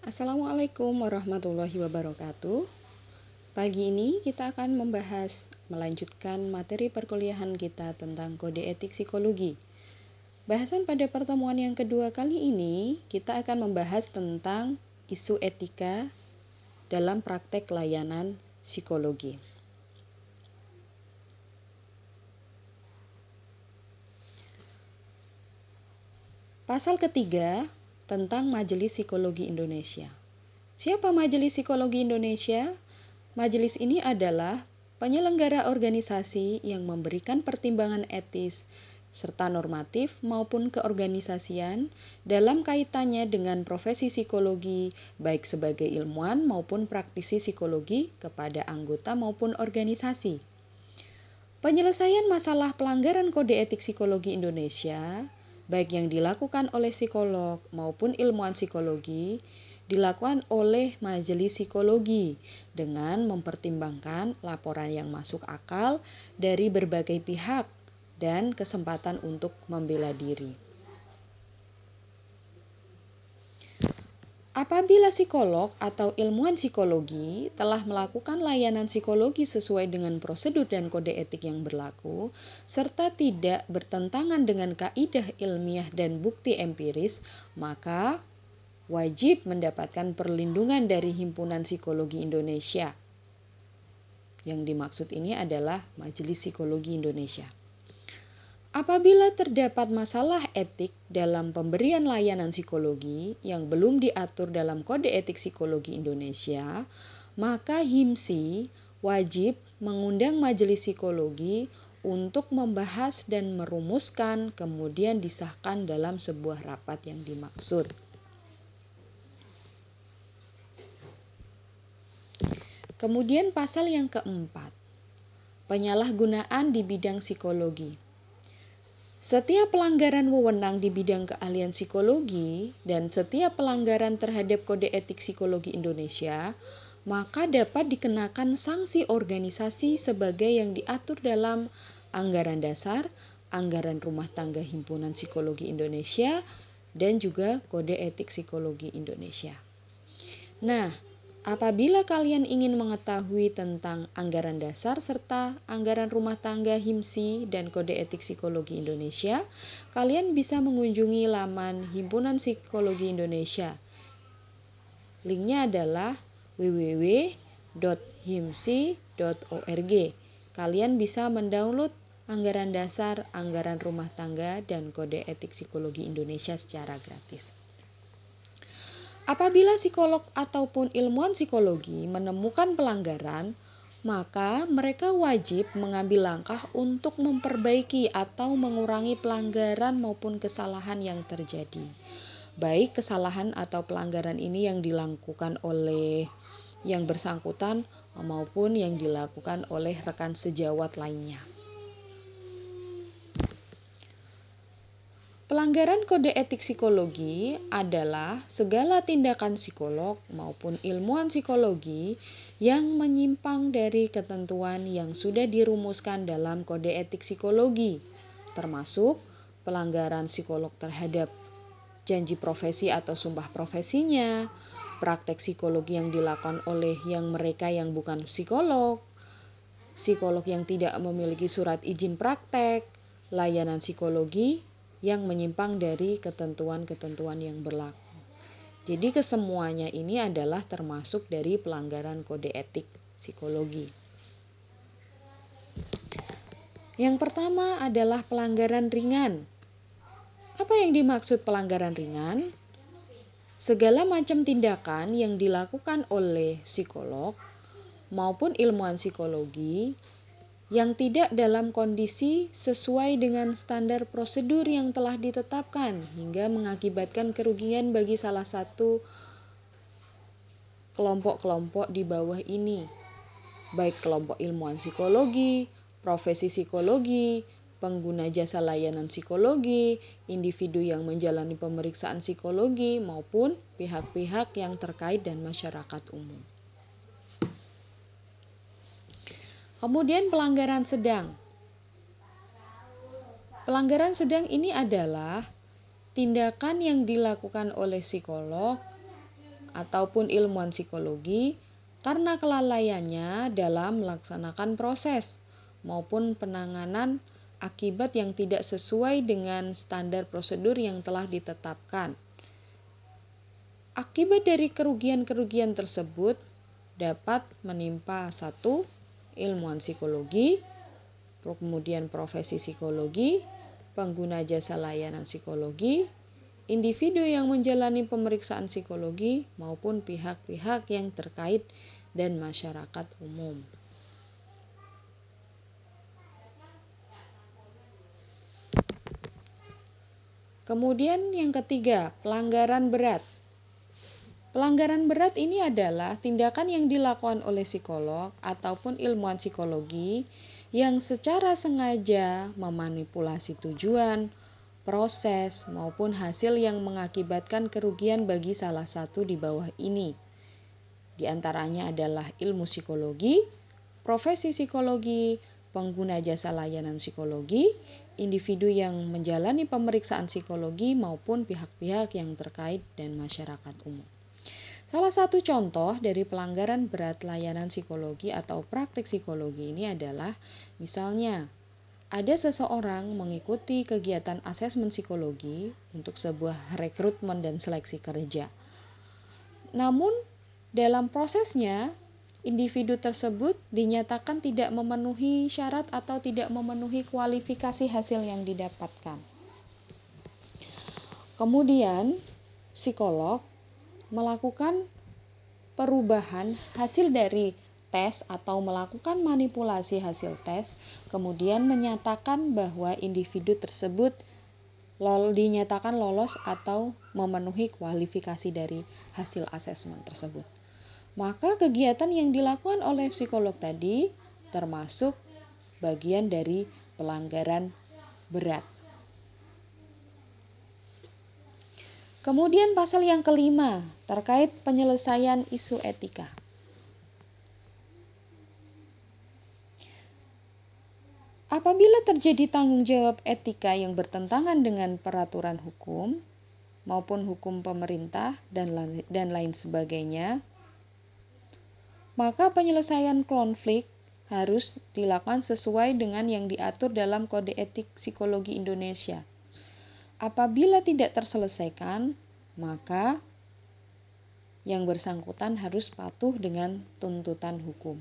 Assalamualaikum warahmatullahi wabarakatuh. Pagi ini kita akan melanjutkan materi perkuliahan kita tentang kode etik psikologi. Bahasan pada pertemuan yang kedua kali ini, kita akan membahas tentang isu etika dalam praktek layanan psikologi. Pasal ketiga tentang Majelis Psikologi Indonesia. Siapa Majelis Psikologi Indonesia? Majelis ini adalah penyelenggara organisasi yang memberikan pertimbangan etis serta normatif maupun keorganisasian dalam kaitannya dengan profesi psikologi, baik sebagai ilmuwan maupun praktisi psikologi kepada anggota maupun organisasi. Penyelesaian masalah pelanggaran kode etik psikologi Indonesia, baik yang dilakukan oleh psikolog maupun ilmuwan psikologi, dilakukan oleh Majelis Psikologi dengan mempertimbangkan laporan yang masuk akal dari berbagai pihak dan kesempatan untuk membela diri. Apabila psikolog atau ilmuwan psikologi telah melakukan layanan psikologi sesuai dengan prosedur dan kode etik yang berlaku, serta tidak bertentangan dengan kaidah ilmiah dan bukti empiris, maka wajib mendapatkan perlindungan dari Himpunan Psikologi Indonesia. Yang dimaksud ini adalah Majelis Psikologi Indonesia. Apabila terdapat masalah etik dalam pemberian layanan psikologi yang belum diatur dalam Kode Etik Psikologi Indonesia, maka HIMSI wajib mengundang Majelis Psikologi untuk membahas dan merumuskan, kemudian disahkan dalam sebuah rapat yang dimaksud. Kemudian pasal yang keempat, penyalahgunaan di bidang psikologi. Setiap pelanggaran wewenang di bidang keahlian psikologi dan setiap pelanggaran terhadap Kode Etik Psikologi Indonesia, maka dapat dikenakan sanksi organisasi sebagai yang diatur dalam Anggaran Dasar, Anggaran Rumah Tangga Himpunan Psikologi Indonesia, dan juga Kode Etik Psikologi Indonesia. Nah, apabila kalian ingin mengetahui tentang anggaran dasar serta anggaran rumah tangga HIMSI dan Kode Etik Psikologi Indonesia, kalian bisa mengunjungi laman Himpunan Psikologi Indonesia. Linknya adalah www.himsi.org. Kalian bisa mendownload anggaran dasar, anggaran rumah tangga, dan Kode Etik Psikologi Indonesia secara gratis. Apabila psikolog ataupun ilmuwan psikologi menemukan pelanggaran, maka mereka wajib mengambil langkah untuk memperbaiki atau mengurangi pelanggaran maupun kesalahan yang terjadi. Baik kesalahan atau pelanggaran ini yang dilakukan oleh yang bersangkutan maupun yang dilakukan oleh rekan sejawat lainnya. Pelanggaran kode etik psikologi adalah segala tindakan psikolog maupun ilmuwan psikologi yang menyimpang dari ketentuan yang sudah dirumuskan dalam kode etik psikologi, termasuk pelanggaran psikolog terhadap janji profesi atau sumpah profesinya, praktek psikologi yang dilakukan oleh mereka yang bukan psikolog, psikolog yang tidak memiliki surat izin praktek, layanan psikologi yang menyimpang dari ketentuan-ketentuan yang berlaku. Jadi kesemuanya ini adalah termasuk dari pelanggaran kode etik psikologi. Yang pertama adalah pelanggaran ringan. Apa yang dimaksud pelanggaran ringan? Segala macam tindakan yang dilakukan oleh psikolog maupun ilmuwan psikologi yang tidak dalam kondisi sesuai dengan standar prosedur yang telah ditetapkan hingga mengakibatkan kerugian bagi salah satu kelompok-kelompok di bawah ini, baik kelompok ilmuwan psikologi, profesi psikologi, pengguna jasa layanan psikologi, individu yang menjalani pemeriksaan psikologi, maupun pihak-pihak yang terkait dan masyarakat umum. Kemudian pelanggaran sedang. Pelanggaran sedang ini adalah tindakan yang dilakukan oleh psikolog ataupun ilmuwan psikologi karena kelalaiannya dalam melaksanakan proses maupun penanganan akibat yang tidak sesuai dengan standar prosedur yang telah ditetapkan. Akibat dari kerugian-kerugian tersebut dapat menimpa satu, ilmuwan psikologi, kemudian profesi psikologi, pengguna jasa layanan psikologi, individu yang menjalani pemeriksaan psikologi maupun pihak-pihak yang terkait dan masyarakat umum. Kemudian yang ketiga, pelanggaran berat. Pelanggaran berat ini adalah tindakan yang dilakukan oleh psikolog ataupun ilmuwan psikologi yang secara sengaja memanipulasi tujuan, proses, maupun hasil yang mengakibatkan kerugian bagi salah satu di bawah ini. Di antaranya adalah ilmu psikologi, profesi psikologi, pengguna jasa layanan psikologi, individu yang menjalani pemeriksaan psikologi maupun pihak-pihak yang terkait dan masyarakat umum. Salah satu contoh dari pelanggaran berat layanan psikologi atau praktik psikologi ini adalah misalnya ada seseorang mengikuti kegiatan asesmen psikologi untuk sebuah rekrutmen dan seleksi kerja. Namun dalam prosesnya individu tersebut dinyatakan tidak memenuhi syarat atau tidak memenuhi kualifikasi hasil yang didapatkan. Kemudian, psikolog melakukan perubahan hasil dari tes atau melakukan manipulasi hasil tes, kemudian menyatakan bahwa individu tersebut dinyatakan lolos atau memenuhi kualifikasi dari hasil asesmen tersebut. Maka kegiatan yang dilakukan oleh psikolog tadi termasuk bagian dari pelanggaran berat. Kemudian pasal yang kelima terkait penyelesaian isu etika. Apabila terjadi tanggung jawab etika yang bertentangan dengan peraturan hukum maupun hukum pemerintah dan lain sebagainya, maka penyelesaian konflik harus dilakukan sesuai dengan yang diatur dalam Kode Etik Psikologi Indonesia. Apabila tidak terselesaikan, maka yang bersangkutan harus patuh dengan tuntutan hukum.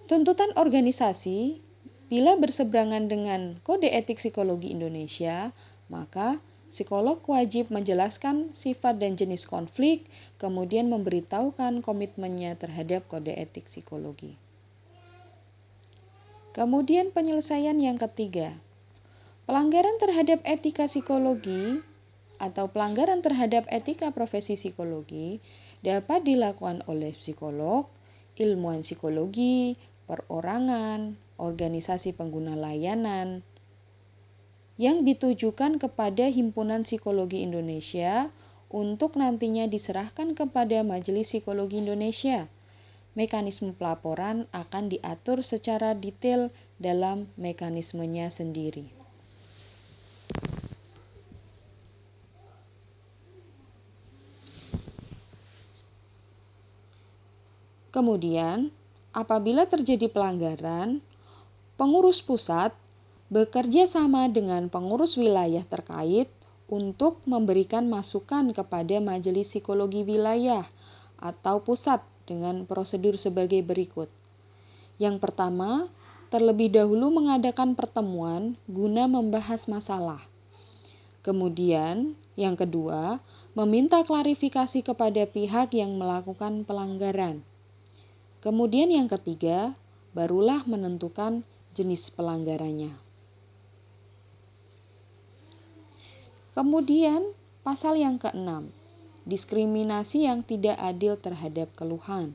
Tuntutan organisasi bila berseberangan dengan Kode Etik Psikologi Indonesia, maka psikolog wajib menjelaskan sifat dan jenis konflik, kemudian memberitahukan komitmennya terhadap Kode Etik Psikologi. Kemudian penyelesaian yang ketiga, pelanggaran terhadap etika psikologi atau pelanggaran terhadap etika profesi psikologi dapat dilakukan oleh psikolog, ilmuwan psikologi, perorangan, organisasi pengguna layanan, yang ditujukan kepada Himpunan Psikologi Indonesia untuk nantinya diserahkan kepada Majelis Psikologi Indonesia. Mekanisme pelaporan akan diatur secara detail dalam mekanismenya sendiri. Kemudian, apabila terjadi pelanggaran, pengurus pusat bekerja sama dengan pengurus wilayah terkait untuk memberikan masukan kepada Majelis Psikologi Wilayah atau pusat dengan prosedur sebagai berikut. Yang pertama, terlebih dahulu mengadakan pertemuan guna membahas masalah. Kemudian, yang kedua, meminta klarifikasi kepada pihak yang melakukan pelanggaran. Kemudian yang ketiga, barulah menentukan jenis pelanggarannya. Kemudian pasal yang keenam, diskriminasi yang tidak adil terhadap keluhan.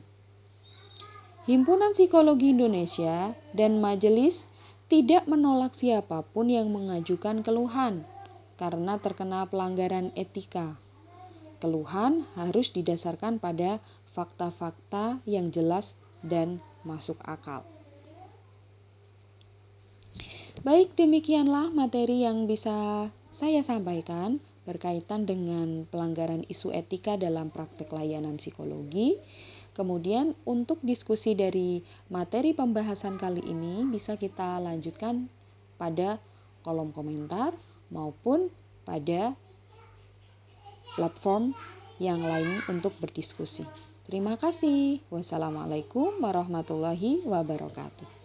Himpunan Psikologi Indonesia dan majelis tidak menolak siapapun yang mengajukan keluhan karena terkena pelanggaran etika. Keluhan harus didasarkan pada fakta-fakta yang jelas dan masuk akal. Baik, demikianlah materi yang bisa saya sampaikan berkaitan dengan pelanggaran isu etika dalam praktek layanan psikologi. Kemudian untuk diskusi dari materi pembahasan kali ini bisa kita lanjutkan pada kolom komentar maupun pada platform yang lain untuk berdiskusi. Terima kasih. Wassalamualaikum warahmatullahi wabarakatuh.